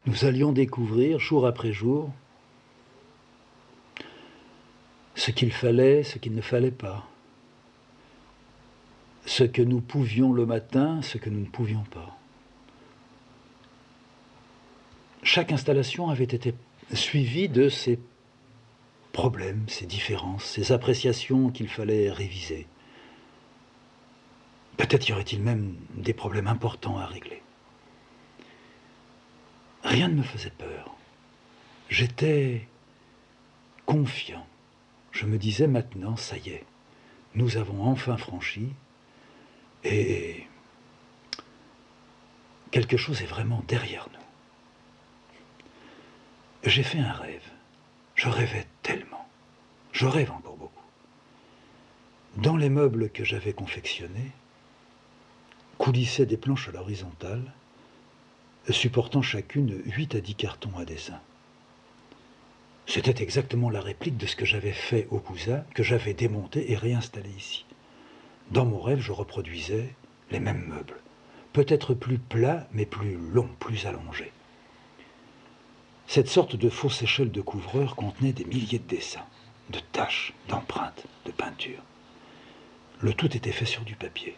Nous allions découvrir, jour après jour, ce qu'il fallait, ce qu'il ne fallait pas, ce que nous pouvions le matin, ce que nous ne pouvions pas. Chaque installation avait été suivie de ses problèmes, ses différences, ses appréciations qu'il fallait réviser. Peut-être y aurait-il même des problèmes importants à régler. Rien ne me faisait peur. J'étais confiant. Je me disais maintenant, ça y est, nous avons enfin franchi et quelque chose est vraiment derrière nous. J'ai fait un rêve. Je rêvais tellement. Je rêve encore beaucoup. Dans les meubles que j'avais confectionnés, coulissaient des planches à l'horizontale, supportant chacune 8 à 10 cartons à dessin. C'était exactement la réplique de ce que j'avais fait au Cusa, que j'avais démonté et réinstallé ici. Dans mon rêve, je reproduisais les mêmes meubles, peut-être plus plats, mais plus longs, plus allongés. Cette sorte de fausse échelle de couvreur contenait des milliers de dessins, de taches, d'empreintes, de peintures. Le tout était fait sur du papier.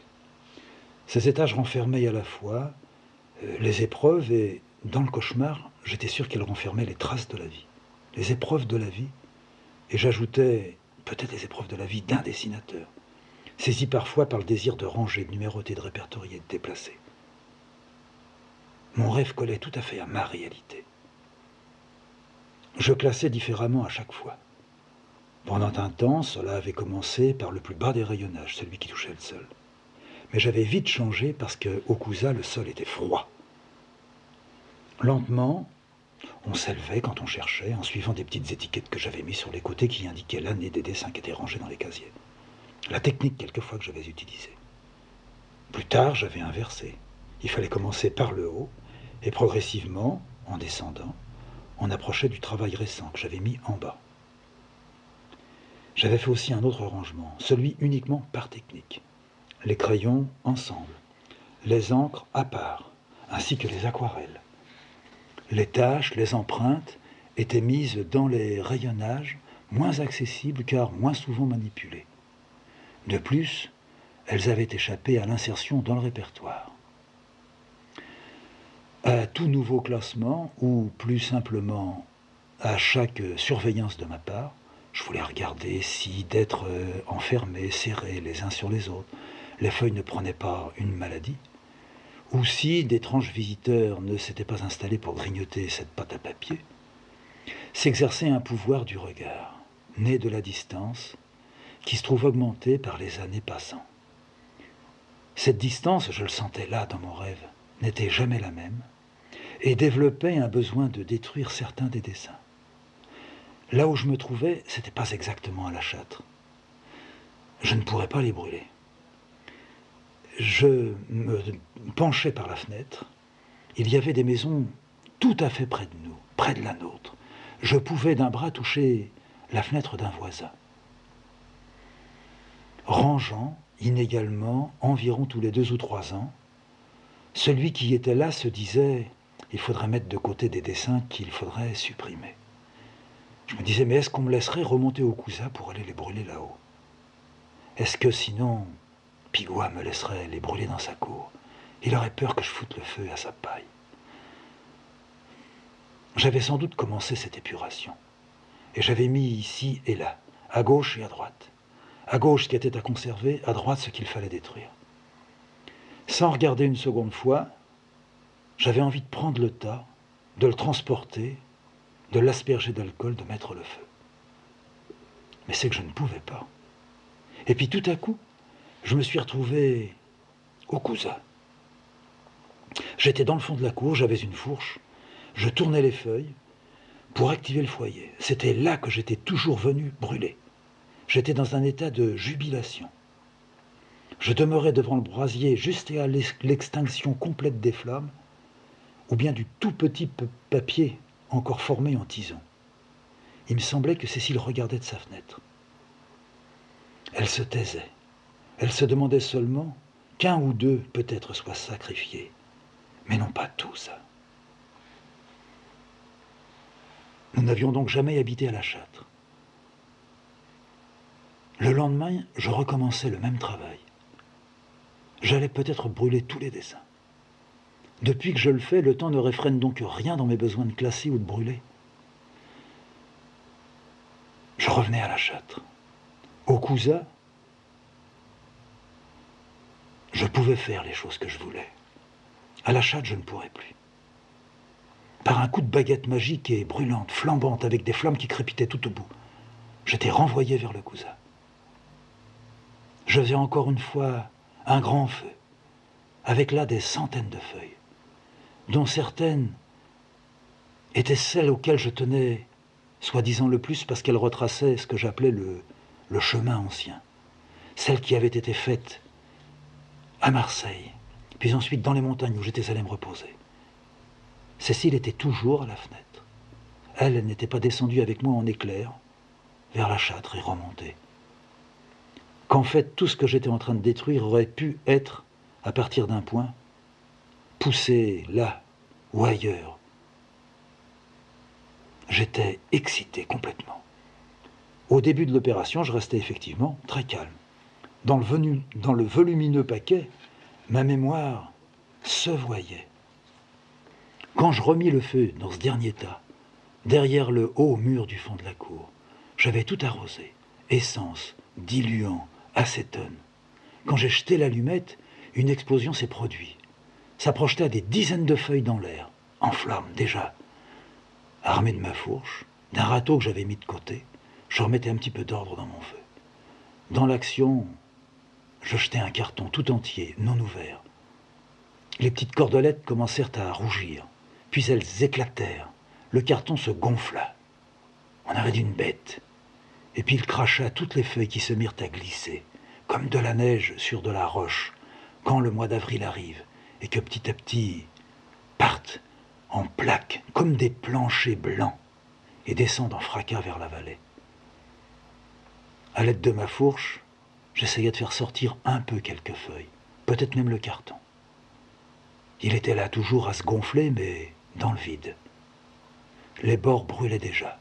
Ces étages renfermaient à la fois les épreuves et, dans le cauchemar, j'étais sûr qu'elles renfermaient les traces de la vie, les épreuves de la vie, et j'ajoutais peut-être les épreuves de la vie d'un dessinateur, saisi parfois par le désir de ranger, de numéroter, de répertorier, de déplacer. Mon rêve collait tout à fait à ma réalité. Je classais différemment à chaque fois. Pendant un temps, cela avait commencé par le plus bas des rayonnages, celui qui touchait le sol. Mais j'avais vite changé parce qu'au Cusa, le sol était froid. Lentement, on s'élevait quand on cherchait, en suivant des petites étiquettes que j'avais mises sur les côtés qui indiquaient l'année des dessins qui étaient rangés dans les casiers. La technique, quelquefois, que j'avais utilisée. Plus tard, j'avais inversé. Il fallait commencer par le haut, et progressivement, en descendant, on approchait du travail récent que j'avais mis en bas. J'avais fait aussi un autre rangement, celui uniquement par technique. Les crayons ensemble, les encres à part, ainsi que les aquarelles. Les taches, les empreintes étaient mises dans les rayonnages, moins accessibles car moins souvent manipulés. De plus, elles avaient échappé à l'insertion dans le répertoire. À tout nouveau classement, ou plus simplement à chaque surveillance de ma part, je voulais regarder si d'être enfermés, serrés les uns sur les autres, les feuilles ne prenaient pas une maladie, ou si d'étranges visiteurs ne s'étaient pas installés pour grignoter cette pâte à papier, s'exerçait un pouvoir du regard, né de la distance, qui se trouve augmenté par les années passant. Cette distance, je le sentais là dans mon rêve, n'était jamais la même, et développait un besoin de détruire certains des dessins. Là où je me trouvais, c'était pas exactement à la Châtre. Je ne pourrais pas les brûler. Je me penchais par la fenêtre. Il y avait des maisons tout à fait près de nous, près de la nôtre. Je pouvais d'un bras toucher la fenêtre d'un voisin. Rangeant inégalement, environ tous les 2 ou 3 ans, celui qui était là se disait « il faudrait mettre de côté des dessins qu'il faudrait supprimer ». Je me disais, mais est-ce qu'on me laisserait remonter au Cusa pour aller les brûler là-haut? Est-ce que sinon, Pigouin me laisserait les brûler dans sa cour? Il aurait peur que je foute le feu à sa paille. J'avais sans doute commencé cette épuration. Et j'avais mis ici et là, à gauche et à droite. À gauche ce qui était à conserver, à droite ce qu'il fallait détruire. Sans regarder une seconde fois, j'avais envie de prendre le tas, de le transporter, de l'asperger d'alcool, de mettre le feu. Mais c'est que je ne pouvais pas. Et puis tout à coup, je me suis retrouvé au Cusa. J'étais dans le fond de la cour, j'avais une fourche, je tournais les feuilles pour activer le foyer. C'était là que j'étais toujours venu brûler. J'étais dans un état de jubilation. Je demeurais devant le brasier juste à l'extinction complète des flammes, ou bien du tout petit papier encore formé en tison. Il me semblait que Cécile regardait de sa fenêtre. Elle se taisait. Elle se demandait seulement qu'un ou deux peut-être soient sacrifiés, mais non pas tous. Nous n'avions donc jamais habité à La Châtre. Le lendemain, je recommençais le même travail. J'allais peut-être brûler tous les dessins. Depuis que je le fais, le temps ne réfrène donc rien dans mes besoins de classer ou de brûler. Je revenais à La Châtre. Au Cousa, je pouvais faire les choses que je voulais. À La Châtre, je ne pourrais plus. Par un coup de baguette magique et brûlante, flambante, avec des flammes qui crépitaient tout au bout, j'étais renvoyé vers le Cousa. Je faisais encore une fois un grand feu, avec là des centaines de feuilles, dont certaines étaient celles auxquelles je tenais, soi-disant le plus, parce qu'elles retraçaient ce que j'appelais le chemin ancien. Celles qui avaient été faites à Marseille, puis ensuite dans les montagnes où j'étais allé me reposer. Cécile était toujours à la fenêtre. Elle n'était pas descendue avec moi en éclair, vers La Châtre et remontée. Qu'en fait, tout ce que j'étais en train de détruire aurait pu être, à partir d'un point, poussé là ou ailleurs. J'étais excité complètement. Au début de l'opération, je restais effectivement très calme. Dans le volumineux paquet, ma mémoire se voyait. Quand je remis le feu dans ce dernier tas, derrière le haut mur du fond de la cour, j'avais tout arrosé, essence, diluant, acétone. Quand j'ai jeté l'allumette, une explosion s'est produite. Ça projetait des dizaines de feuilles dans l'air, en flammes déjà. Armé de ma fourche, d'un râteau que j'avais mis de côté, je remettais un petit peu d'ordre dans mon feu. Dans l'action, je jetai un carton tout entier, non ouvert. Les petites cordelettes commencèrent à rougir, puis elles éclatèrent. Le carton se gonfla. On avait d'une bête. Et puis il cracha toutes les feuilles qui se mirent à glisser, comme de la neige sur de la roche, quand le mois d'avril arrive, et que petit à petit partent en plaques, comme des planchers blancs, et descendent en fracas vers la vallée. À l'aide de ma fourche, j'essayais de faire sortir un peu quelques feuilles, peut-être même le carton. Il était là toujours à se gonfler, mais dans le vide. Les bords brûlaient déjà.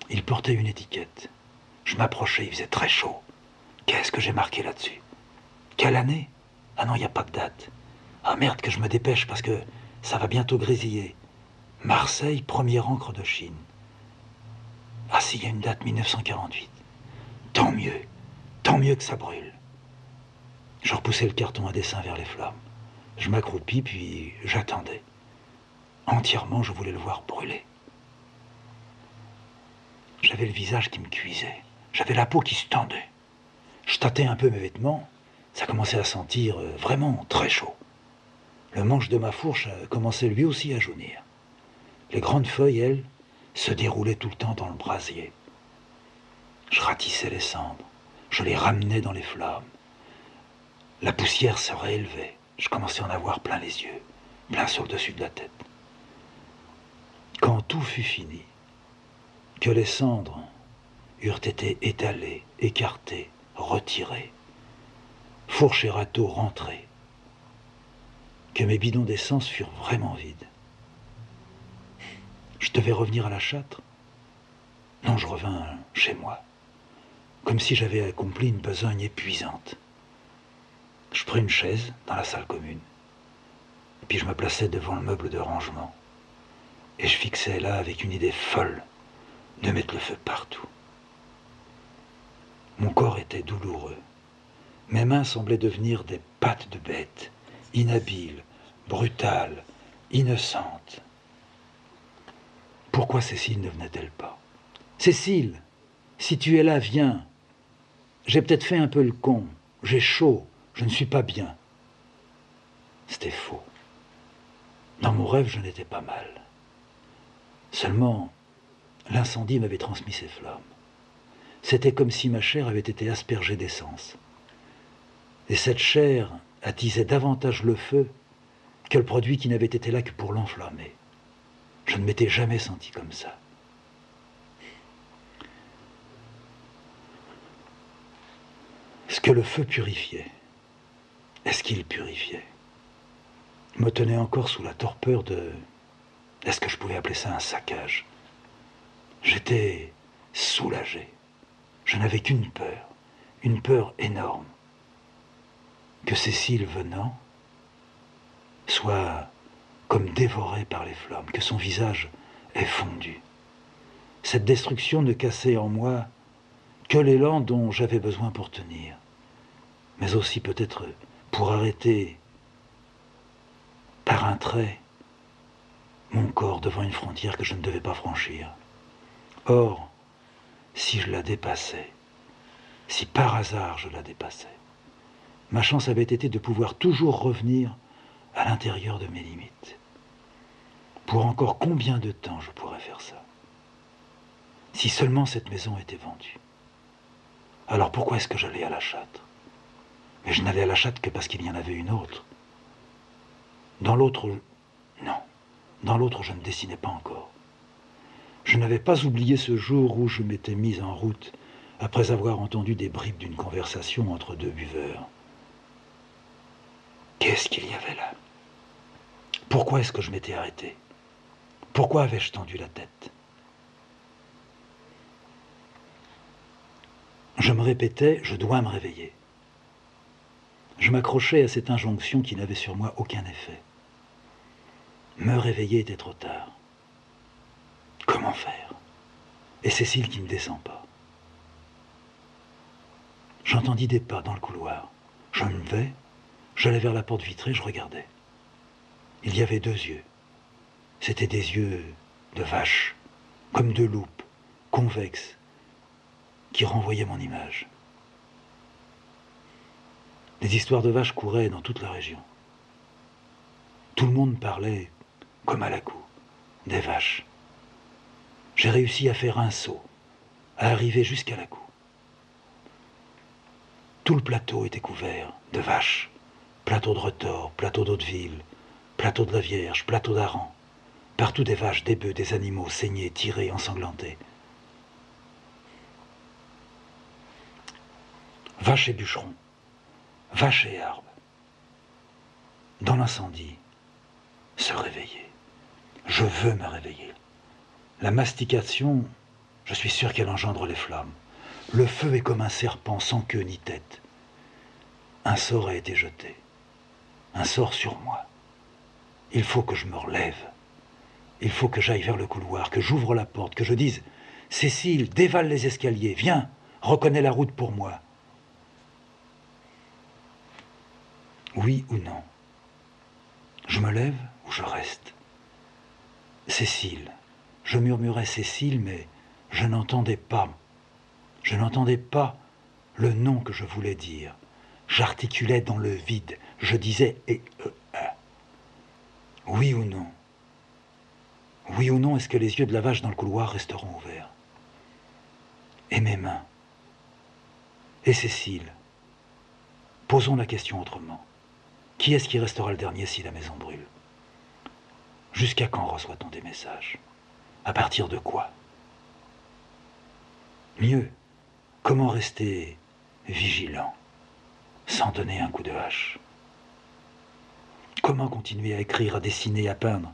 Il portait une étiquette. Je m'approchais, il faisait très chaud. Qu'est-ce que j'ai marqué là-dessus? Quelle année? Ah non, il n'y a pas de date. Ah merde, que je me dépêche parce que ça va bientôt grésiller. Marseille, première encre de Chine. Ah si, il y a une date, 1948. Tant mieux que ça brûle. Je repoussais le carton à dessin vers les flammes. Je m'accroupis, puis j'attendais. Entièrement, je voulais le voir brûler. J'avais le visage qui me cuisait. J'avais la peau qui se tendait. Je tâtais un peu mes vêtements. Ça commençait à sentir vraiment très chaud. Le manche de ma fourche commençait lui aussi à jaunir. Les grandes feuilles, elles, se déroulaient tout le temps dans le brasier. Je ratissais les cendres. Je les ramenais dans les flammes. La poussière se réélevait. Je commençais à en avoir plein les yeux, plein sur le dessus de la tête. Quand tout fut fini, que les cendres eurent été étalées, écartées, retirées, fourche et râteau rentrés, que mes bidons d'essence furent vraiment vides. Je devais revenir à La Châtre. Non, je revins chez moi, comme si j'avais accompli une besogne épuisante. Je pris une chaise dans la salle commune, et puis je me plaçais devant le meuble de rangement, et je fixais là avec une idée folle de mettre le feu partout. Mon corps était douloureux. Mes mains semblaient devenir des pattes de bête, inhabiles, brutales, innocentes. Pourquoi Cécile ne venait-elle pas? Cécile, si tu es là, viens. J'ai peut-être fait un peu le con. J'ai chaud. Je ne suis pas bien. C'était faux. Dans mon rêve, je n'étais pas mal. Seulement, l'incendie m'avait transmis ses flammes. C'était comme si ma chair avait été aspergée d'essence. Et cette chair attisait davantage le feu que le produit qui n'avait été là que pour l'enflammer. Je ne m'étais jamais senti comme ça. Ce que le feu purifiait, est-ce qu'il purifiait, me tenait encore sous la torpeur de Est-ce que je pouvais appeler ça un saccage? J'étais soulagé. Je n'avais qu'une peur énorme. Que Cécile, venant, soit comme dévorée par les flammes, que son visage ait fondu. Cette destruction ne cassait en moi que l'élan dont j'avais besoin pour tenir, mais aussi peut-être pour arrêter par un trait mon corps devant une frontière que je ne devais pas franchir. Or, si je la dépassais, si par hasard je la dépassais, ma chance avait été de pouvoir toujours revenir à l'intérieur de mes limites. Pour encore combien de temps je pourrais faire ça? Si seulement cette maison était vendue. Alors pourquoi est-ce que j'allais à la Châtre? Mais je n'allais à la Châtre que parce qu'il y en avait une autre. Dans l'autre, non. Dans l'autre, je ne dessinais pas encore. Je n'avais pas oublié ce jour où je m'étais mis en route après avoir entendu des bribes d'une conversation entre deux buveurs. Qu'est-ce qu'il y avait là? Pourquoi est-ce que je m'étais arrêté? Pourquoi avais-je tendu la tête? Je me répétais, je dois me réveiller. Je m'accrochais à cette injonction qui n'avait sur moi aucun effet. Me réveiller était trop tard. Comment faire? Et Cécile qui ne descend pas. J'entendis des pas dans le couloir. Je me levai, j'allais vers la porte vitrée, je regardais. Il y avait deux yeux. C'étaient des yeux de vache, comme deux loupes, convexes, qui renvoyaient mon image. Les histoires de vaches couraient dans toute la région. Tout le monde parlait, comme à la cour, des vaches. J'ai réussi à faire un saut, à arriver jusqu'à la cour. Tout le plateau était couvert de vaches, plateau de retors, plateau d'Hauteville, plateau de la Vierge, plateau d'Aran. Partout des vaches, des bœufs, des animaux saignés, tirés, ensanglantés. Vaches et bûcherons, vaches et arbres. Dans l'incendie, se réveiller. Je veux me réveiller. La mastication, je suis sûr qu'elle engendre les flammes. Le feu est comme un serpent sans queue ni tête. Un sort a été jeté. Un sort sur moi. Il faut que je me relève. Il faut que j'aille vers le couloir, que j'ouvre la porte, que je dise « Cécile, dévale les escaliers, viens, reconnais la route pour moi. » Oui ou non? Je me lève ou je reste? Cécile. Je murmurais Cécile, mais je n'entendais pas. Je n'entendais pas le nom que je voulais dire. J'articulais dans le vide. Je disais « et Oui ou non? Oui ou non, est-ce que les yeux de la vache dans le couloir resteront ouverts? Et mes mains? Et Cécile? Posons la question autrement. Qui est-ce qui restera le dernier si la maison brûle? Jusqu'à quand reçoit-on des messages? À partir de quoi? Mieux, comment rester vigilant, sans donner un coup de hache? Comment continuer à écrire, à dessiner, à peindre,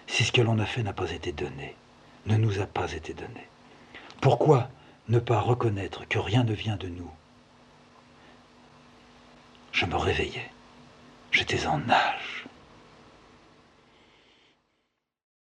si ce que l'on a fait n'a pas été donné, ne nous a pas été donné? Pourquoi ne pas reconnaître que rien ne vient de nous? Je me réveillais. J'étais en nage.